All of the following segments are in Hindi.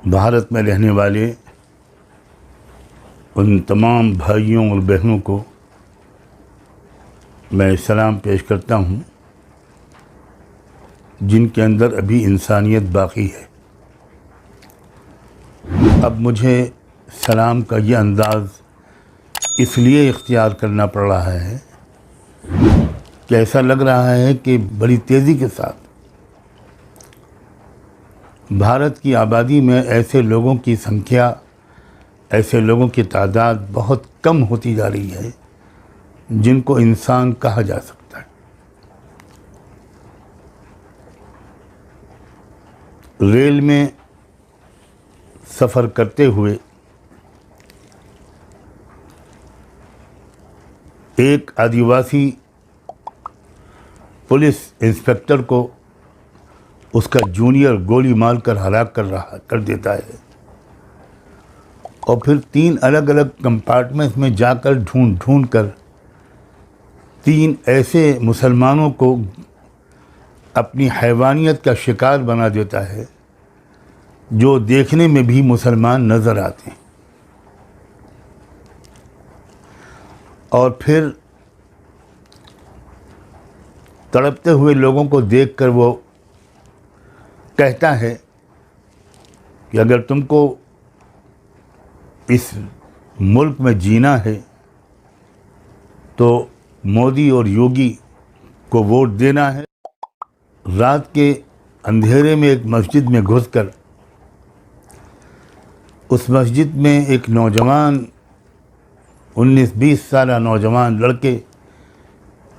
भारत में रहने वाले उन तमाम भाइयों और बहनों को मैं सलाम पेश करता हूँ जिनके अंदर अभी इंसानियत बाकी है। अब मुझे सलाम का ये अंदाज़ इसलिए इख्तियार करना पड़ रहा है कि ऐसा लग रहा है कि बड़ी तेज़ी के साथ भारत की आबादी में ऐसे लोगों की संख्या, ऐसे लोगों की तादाद बहुत कम होती जा रही है जिनको इंसान कहा जा सकता है। रेल में सफ़र करते हुए एक आदिवासी पुलिस इंस्पेक्टर को उसका जूनियर गोली मारकर हलाक कर देता है और फिर 3 अलग अलग कंपार्टमेंट्स में जाकर ढूंढ कर 3 ऐसे मुसलमानों को अपनी हैवानियत का शिकार बना देता है जो देखने में भी मुसलमान नज़र आते हैं। और फिर तड़पते हुए लोगों को देखकर वो कहता है कि अगर तुमको इस मुल्क में जीना है तो मोदी और योगी को वोट देना है। रात के अंधेरे में एक मस्जिद में घुसकर उस मस्जिद में एक नौजवान 19-20 साल नौजवान लड़के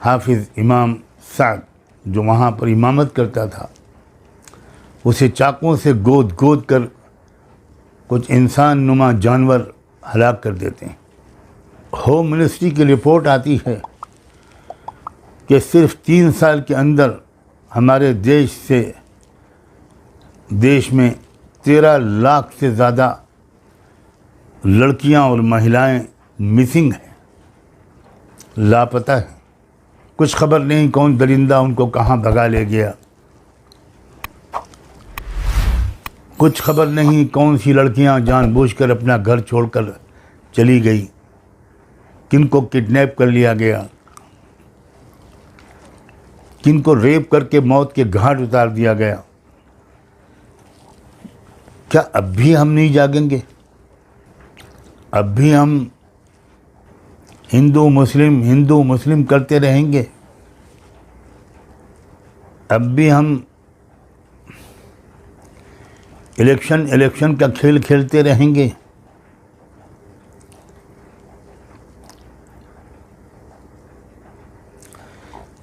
हाफिज़ इमाम साद जो वहाँ पर इमामत करता था उसे चाकुओं से गोद कर कुछ इंसान नुमा जानवर हलाक कर देते हैं। होम मिनिस्ट्री की रिपोर्ट आती है कि सिर्फ 3 साल के अंदर हमारे देश में 13 लाख से ज़्यादा लड़कियां और महिलाएं मिसिंग हैं, लापता हैं। कुछ खबर नहीं कौन दरिंदा उनको कहाँ भगा ले गया, कुछ खबर नहीं कौन सी लड़कियां जानबूझकर अपना घर छोड़कर चली गई, किनको किडनैप कर लिया गया, किनको रेप करके मौत के घाट उतार दिया गया। क्या अब भी हम नहीं जागेंगे? अब भी हम हिंदू मुस्लिम करते रहेंगे? अब भी हम इलेक्शन का खेल खेलते रहेंगे?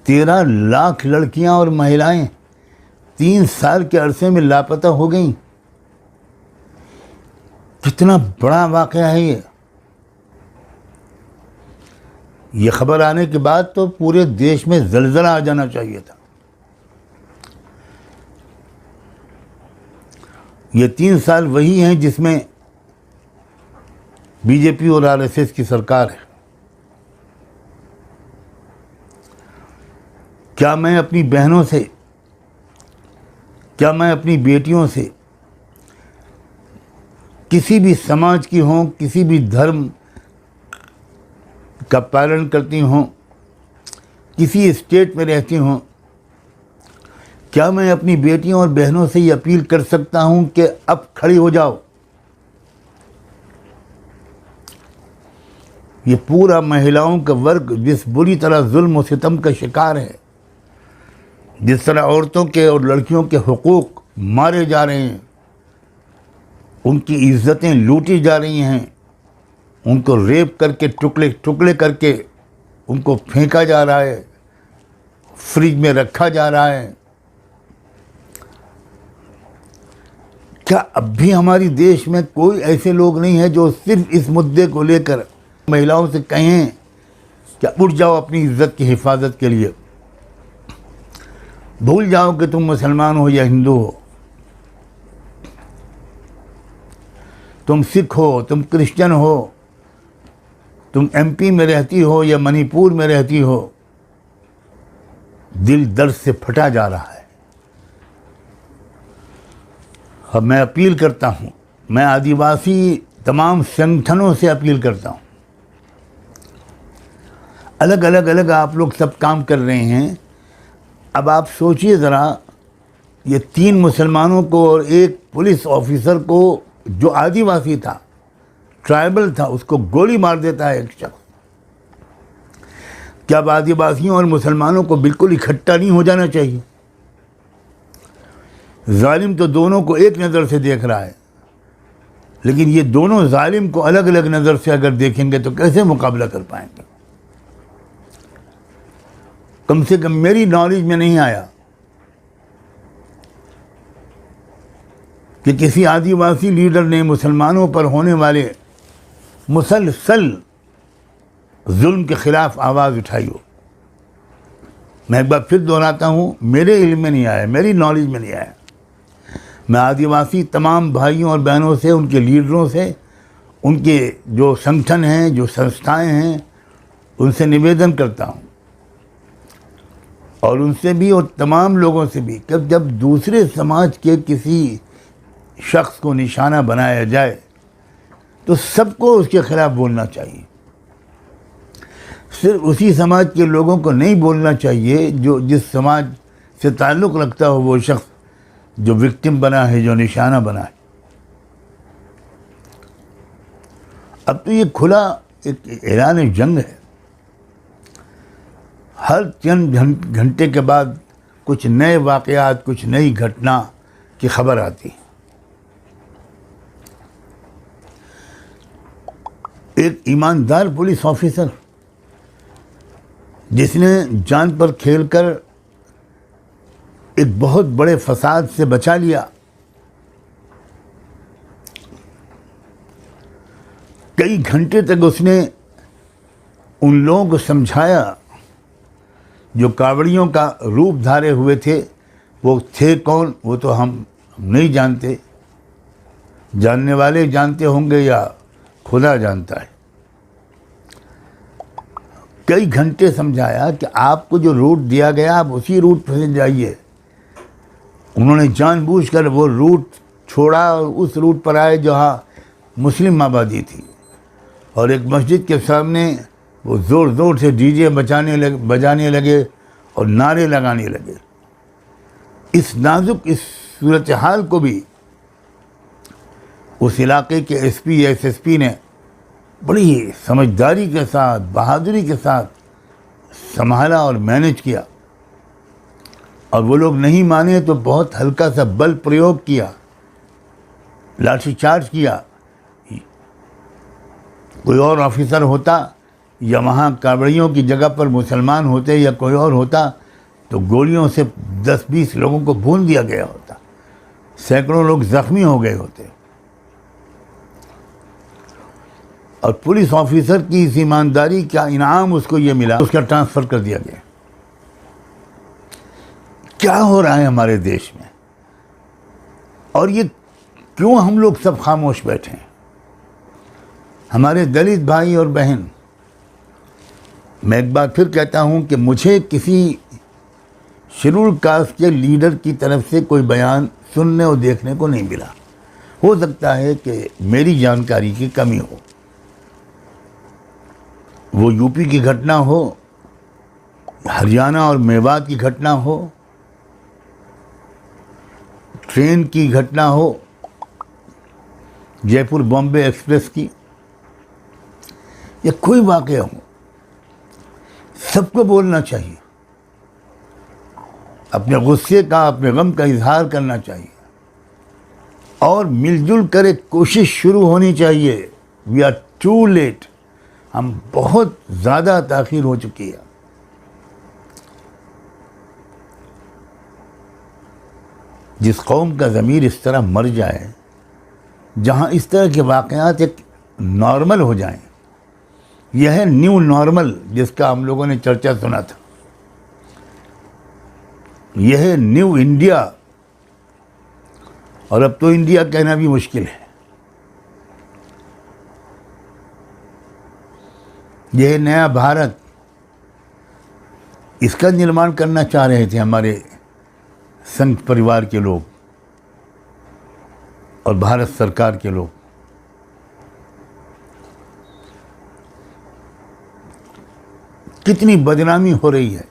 तेरह लाख लड़कियां और महिलाएं 3 साल के अरसे में लापता हो गईं। कितना बड़ा वाक़या है ये खबर आने के बाद तो पूरे देश में ज़लज़ला आ जाना चाहिए था। ये 3 साल वही हैं जिसमें बीजेपी और आरएसएस की सरकार है। क्या मैं अपनी बहनों से, क्या मैं अपनी बेटियों से, किसी भी समाज की हों, किसी भी धर्म का पालन करती हों, किसी स्टेट में रहती हों, क्या मैं अपनी बेटियों और बहनों से ये अपील कर सकता हूं कि अब खड़ी हो जाओ? ये पूरा महिलाओं का वर्ग जिस बुरी तरह जुल्म और सितम का शिकार है, जिस तरह औरतों के और लड़कियों के हुकूक मारे जा रहे हैं, उनकी इज्जतें लूटी जा रही हैं, उनको रेप करके टुकड़े करके उनको फेंका जा रहा है, फ्रिज में रखा जा रहा है। क्या अब भी हमारी देश में कोई ऐसे लोग नहीं हैं जो सिर्फ इस मुद्दे को लेकर महिलाओं से कहें कि उठ जाओ अपनी इज्जत की हिफाजत के लिए, भूल जाओ कि तुम मुसलमान हो या हिंदू हो, तुम सिख हो, तुम क्रिश्चियन हो, तुम एमपी में रहती हो या मणिपुर में रहती हो, दिल दर्द से फटा जा रहा है। अब मैं अपील करता हूँ मैं आदिवासी तमाम संगठनों से अपील करता हूँ, अलग आप लोग सब काम कर रहे हैं। अब आप सोचिए ज़रा, ये 3 मुसलमानों को और एक पुलिस ऑफिसर को जो आदिवासी था, ट्राइबल था, उसको गोली मार देता है एक शख्स। क्या अब आदिवासियों और मुसलमानों को बिल्कुल इकट्ठा नहीं हो जाना चाहिए? जालिम तो दोनों को एक नज़र से देख रहा है, लेकिन ये दोनों जालिम को अलग अलग नज़र से अगर देखेंगे तो कैसे मुकाबला कर पाएंगे? कम से कम मेरी नॉलेज में नहीं आया कि किसी आदिवासी लीडर ने मुसलमानों पर होने वाले मुसलसल जुल्म के ख़िलाफ़ आवाज़ उठाई हो। मैं एक बार फिर दोहराता हूँ, मेरे इल्म में नहीं आया, मेरी नॉलेज में नहीं आया। मैं आदिवासी तमाम भाइयों और बहनों से, उनके लीडरों से, उनके जो संगठन हैं, जो संस्थाएं हैं, उनसे निवेदन करता हूँ, और उनसे भी और तमाम लोगों से भी, कि जब दूसरे समाज के किसी शख्स को निशाना बनाया जाए तो सबको उसके ख़िलाफ़ बोलना चाहिए। सिर्फ उसी समाज के लोगों को नहीं बोलना चाहिए जो जिस समाज से ताल्लुक़ रखता हो वो शख्स जो विक्टिम बना है, जो निशाना बना है। अब तो ये खुला एक ऐलान जंग है। हर चंद घंटे के बाद कुछ नए वाक़यात, कुछ नई घटना की खबर आती है। एक ईमानदार पुलिस ऑफिसर जिसने जान पर खेलकर एक बहुत बड़े फसाद से बचा लिया, कई घंटे तक उसने उन लोगों को समझाया जो कावड़ियों का रूप धारे हुए थे। वो थे कौन, वो तो हम नहीं जानते, जानने वाले जानते होंगे या खुदा जानता है। कई घंटे समझाया कि आपको जो रूट दिया गया आप उसी रूट पर जाइए। उन्होंने जानबूझकर वो रूट छोड़ा और उस रूट पर आए जहाँ मुस्लिम आबादी थी, और एक मस्जिद के सामने वो ज़ोर ज़ोर से डीजे बजाने लगे और नारे लगाने लगे। इस नाजुक इस सूरत हाल को भी उस इलाके के एसपी या एसएसपी ने बड़ी समझदारी के साथ, बहादुरी के साथ संभाला और मैनेज किया। और वो लोग नहीं माने तो बहुत हल्का सा बल प्रयोग किया, लाठीचार्ज किया। कोई और ऑफिसर होता या वहाँ कावड़ियों की जगह पर मुसलमान होते या कोई और होता तो गोलियों से 10-20 लोगों को भून दिया गया होता, सैकड़ों लोग जख्मी हो गए होते। और पुलिस ऑफिसर की इस ईमानदारी का इनाम उसको ये मिला, उसका ट्रांसफ़र कर दिया गया। क्या हो रहा है हमारे देश में, और ये क्यों हम लोग सब खामोश बैठे हैं? हमारे दलित भाई और बहन, मैं एक बार फिर कहता हूँ कि मुझे किसी शेड्यूल कास्ट के लीडर की तरफ से कोई बयान सुनने और देखने को नहीं मिला। हो सकता है कि मेरी जानकारी की कमी हो। वो यूपी की घटना हो, हरियाणा और मेवात की घटना हो, ट्रेन की घटना हो, जयपुर बॉम्बे एक्सप्रेस की, या कोई वाक़या हो, सबको बोलना चाहिए। अपने गुस्से का, अपने गम का इजहार करना चाहिए, और मिलजुल कर एक कोशिश शुरू होनी चाहिए। वी आर टू लेट, हम बहुत ज़्यादा ताख़ीर हो चुकी है। जिस कौम का ज़मीर इस तरह मर जाए, जहाँ इस तरह के वाक़यात एक नॉर्मल हो जाएं, यह है न्यू नॉर्मल जिसका हम लोगों ने चर्चा सुना था। यह है न्यू इंडिया, और अब तो इंडिया कहना भी मुश्किल है। यह है नया भारत, इसका निर्माण करना चाह रहे थे हमारे संघ परिवार के लोग। और भारत सरकार के लोग। कितनी बदनामी हो रही है।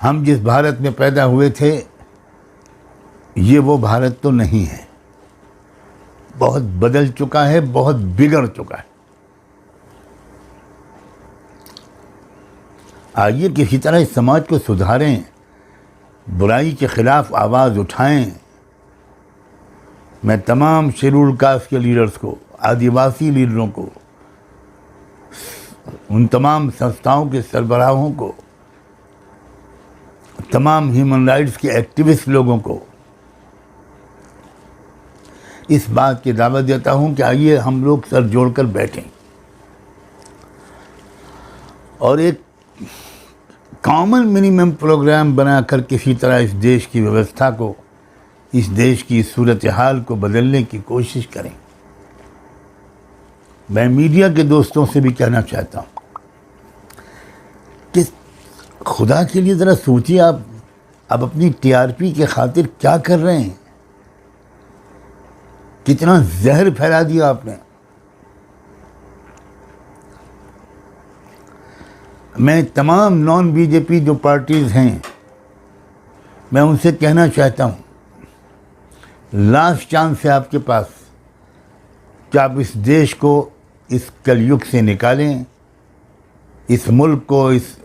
हम जिस भारत में पैदा हुए थे ये वो भारत तो नहीं है, बहुत बदल चुका है, बहुत बिगड़ चुका है। आइए किसी तरह इस समाज को सुधारें, बुराई के खिलाफ आवाज़ उठाएं। मैं तमाम शेड्यूल्ड कास्ट के लीडर्स को, आदिवासी लीडरों को, उन तमाम संस्थाओं के सरबराहों को, तमाम ह्यूमन राइट्स के एक्टिविस्ट लोगों को इस बात की दावत देता हूं कि आइए हम लोग सर जोड़कर बैठें और एक कॉमन मिनिमम प्रोग्राम बनाकर किसी तरह इस देश की व्यवस्था को, इस देश की सूरत हाल को बदलने की कोशिश करें। मैं मीडिया के दोस्तों से भी कहना चाहता हूं कि खुदा के लिए ज़रा सोचिए, आप अपनी टीआरपी के खातिर क्या कर रहे हैं। कितना जहर फैला दिया आपने। मैं तमाम नॉन बीजेपी जो पार्टीज़ हैं, मैं उनसे कहना चाहता हूं, लास्ट चांस है आपके पास कि आप इस देश को इस कलयुग से निकालें, इस मुल्क को इस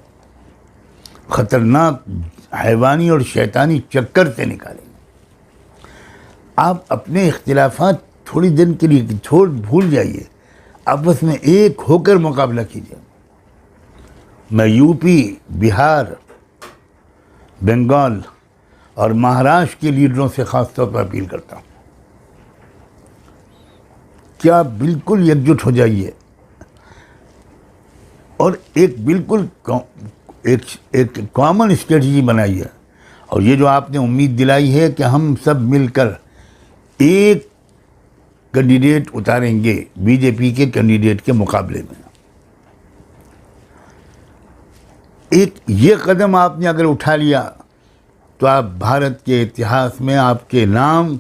ख़तरनाक हैवानी और शैतानी चक्कर से निकालें। आप अपने इख्तिलाफात थोड़ी दिन के लिए भूल जाइए, आपस में एक होकर मुकाबला कीजिए। मैं यूपी, बिहार, बंगाल और महाराष्ट्र के लीडरों से ख़ास तौर पर अपील करता हूँ कि आप बिल्कुल एकजुट हो जाइए और एक बिल्कुल एक कॉमन स्ट्रेटजी बनाइए। और ये जो आपने उम्मीद दिलाई है कि हम सब मिलकर एक कैंडिडेट उतारेंगे बीजेपी के कैंडिडेट के मुकाबले में, एक ये कदम आपने अगर उठा लिया तो आप भारत के इतिहास में आपके नाम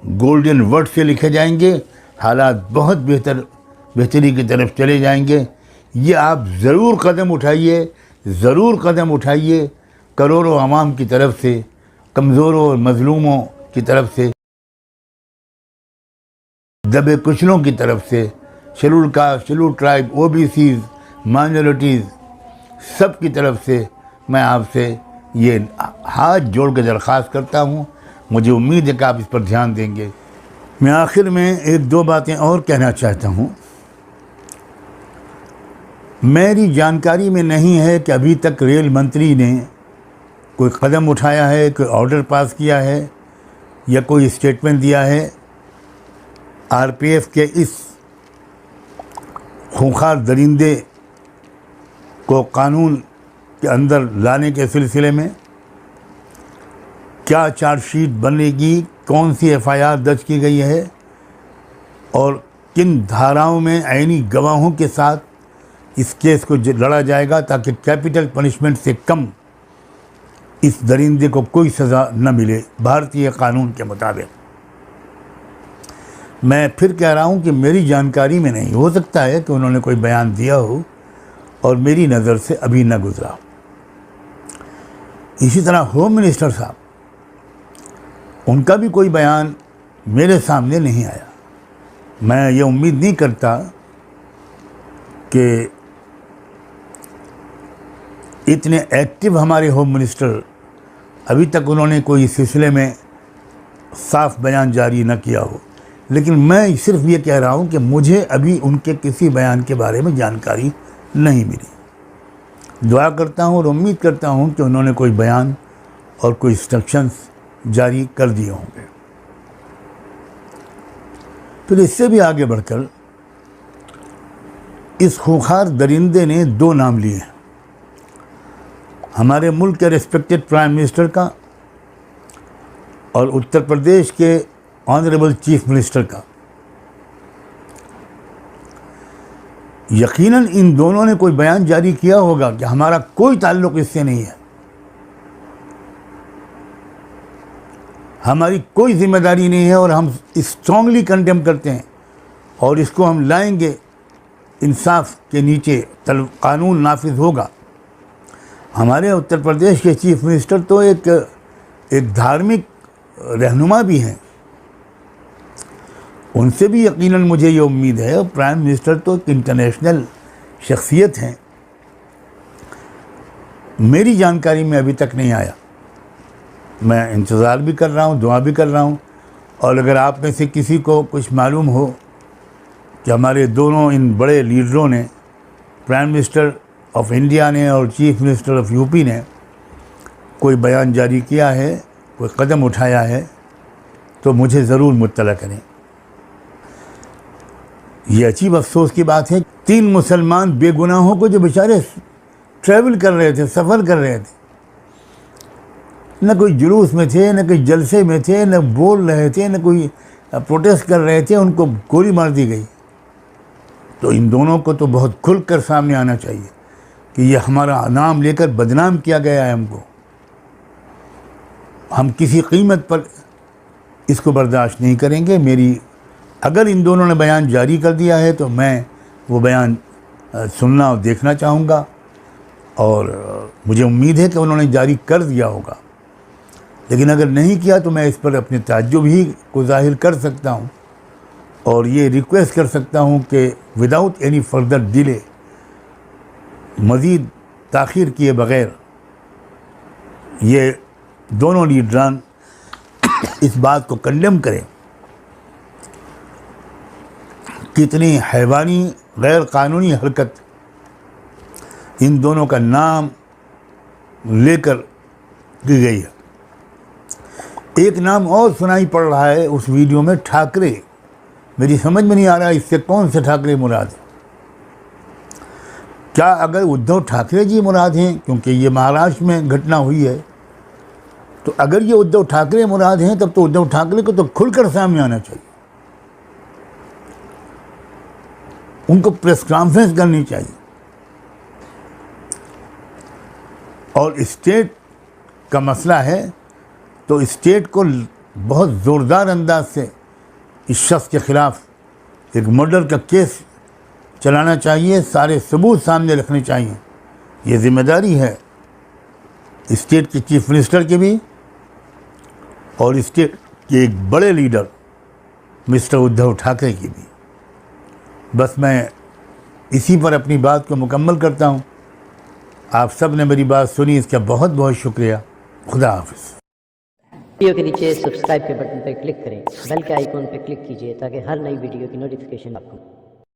गोल्डन वर्ड से लिखे जाएंगे। हालात बहुत बेहतरी की तरफ चले जाएंगे। ये आप ज़रूर कदम उठाइए, ज़रूर कदम उठाइए। करोड़ों आवाम की तरफ से, कमज़ोरों और मज़लूमों की तरफ से, दबे कुचलों की तरफ से, scheduled caste, scheduled tribe, OBCs, minorities, सब की तरफ से मैं आपसे ये हाथ जोड़ कर दरख्वास्त करता हूँ। मुझे उम्मीद है कि आप इस पर ध्यान देंगे। मैं आखिर में एक दो बातें और कहना चाहता हूँ। मेरी जानकारी में नहीं है कि अभी तक रेल मंत्री ने कोई कदम उठाया है, कोई ऑर्डर पास किया है या कोई स्टेटमेंट दिया है आरपीएफ के इस खूंखार दरिंदे को कानून के अंदर लाने के सिलसिले में। क्या चार्जशीट बनेगी, कौन सी एफआईआर दर्ज की गई है और किन धाराओं में आईनी गवाहों के साथ इस केस को लड़ा जाएगा ताकि कैपिटल पनिशमेंट से कम इस दरिंदे को कोई सज़ा न मिले भारतीय कानून के मुताबिक। मैं फिर कह रहा हूं कि मेरी जानकारी में नहीं, हो सकता है कि उन्होंने कोई बयान दिया हो और मेरी नज़र से अभी न गुजरा। इसी तरह होम मिनिस्टर साहब, उनका भी कोई बयान मेरे सामने नहीं आया। मैं ये उम्मीद नहीं करता कि इतने एक्टिव हमारे होम मिनिस्टर, अभी तक उन्होंने कोई इस सिलसिले में साफ बयान जारी न किया हो। लेकिन मैं सिर्फ ये कह रहा हूँ कि मुझे अभी उनके किसी बयान के बारे में जानकारी नहीं मिली। दुआ करता हूँ और उम्मीद करता हूँ कि उन्होंने कोई बयान और कोई इंस्ट्रक्शंस जारी कर दिए होंगे। फिर इससे भी आगे बढ़कर इस खूंखार दरिंदे ने दो नाम लिए हैं, हमारे मुल्क के रिस्पेक्टेड प्राइम मिनिस्टर का और उत्तर प्रदेश के ऑनरेबल चीफ मिनिस्टर का। यकीनन इन दोनों ने कोई बयान जारी किया होगा कि हमारा कोई ताल्लुक इससे नहीं है। हमारी कोई जिम्मेदारी नहीं है और हम स्ट्रांगली कंडेम करते हैं और इसको हम लाएंगे इंसाफ के नीचे, कानून नाफिज होगा। हमारे उत्तर प्रदेश के चीफ मिनिस्टर तो एक धार्मिक रहनुमा भी हैं, उनसे भी यकीनन मुझे ये उम्मीद है। प्राइम मिनिस्टर तो एक इंटरनेशनल शख्सियत हैं, मेरी जानकारी में अभी तक नहीं आया। मैं इंतज़ार भी कर रहा हूँ, दुआ भी कर रहा हूँ। और अगर आप में से किसी को कुछ मालूम हो कि हमारे दोनों इन बड़े लीडरों ने, प्राइम मिनिस्टर ऑफ इंडिया ने और चीफ मिनिस्टर ऑफ यूपी ने, कोई बयान जारी किया है, कोई कदम उठाया है, तो मुझे ज़रूर मुत्तला करें। ये अजीब अफसोस की बात है, 3 मुसलमान बेगुनाहों को जो बेचारे ट्रैवल कर रहे थे, सफ़र कर रहे थे, न कोई जुलूस में थे, न कोई जलसे में थे, न बोल रहे थे, न कोई प्रोटेस्ट कर रहे थे, उनको गोली मार दी गई। तो इन दोनों को तो बहुत खुलकर सामने आना चाहिए कि ये हमारा नाम लेकर बदनाम किया गया है हमको। हम किसी कीमत पर इसको बर्दाश्त नहीं करेंगे। अगर इन दोनों ने बयान जारी कर दिया है तो मैं वो बयान सुनना और देखना चाहूँगा, और मुझे उम्मीद है कि उन्होंने जारी कर दिया होगा। लेकिन अगर नहीं किया तो मैं इस पर अपने ताज्जुब ही को ज़ाहिर कर सकता हूँ और ये रिक्वेस्ट कर सकता हूँ कि विदाउट एनी फर्दर डिले, मज़ीद ताख़ीर किए बग़ैर, ये दोनों लीडरान इस बात को कंडेम करें। कितनी हैवानी गैर कानूनी हरकत इन दोनों का नाम लेकर की गई है। एक नाम और सुनाई पड़ रहा है उस वीडियो में, ठाकरे। मेरी समझ में नहीं आ रहा इससे कौन से ठाकरे मुराद है। क्या अगर उद्धव ठाकरे जी मुराद हैं, क्योंकि ये महाराष्ट्र में घटना हुई है, तो अगर ये उद्धव ठाकरे मुराद हैं तब तो उद्धव ठाकरे को तो खुलकर सामने आना चाहिए, उनको प्रेस कॉन्फ्रेंस करनी चाहिए और स्टेट का मसला है तो स्टेट को बहुत ज़ोरदार अंदाज से इस शख्स के ख़िलाफ़ एक मर्डर का केस चलाना चाहिए, सारे सबूत सामने रखने चाहिए। ये ज़िम्मेदारी है स्टेट के चीफ मिनिस्टर की भी और स्टेट के एक बड़े लीडर मिस्टर उद्धव ठाकरे की भी। बस मैं इसी पर अपनी बात को मुकम्मल करता हूँ। आप सब ने मेरी बात सुनी, इसका बहुत बहुत शुक्रिया। खुदा हाफिज़। वीडियो के नीचे सब्सक्राइब के बटन पर क्लिक करें, बेल के आइकॉन पर क्लिक कीजिए ताकि हर नई वीडियो की नोटिफिकेशन आपको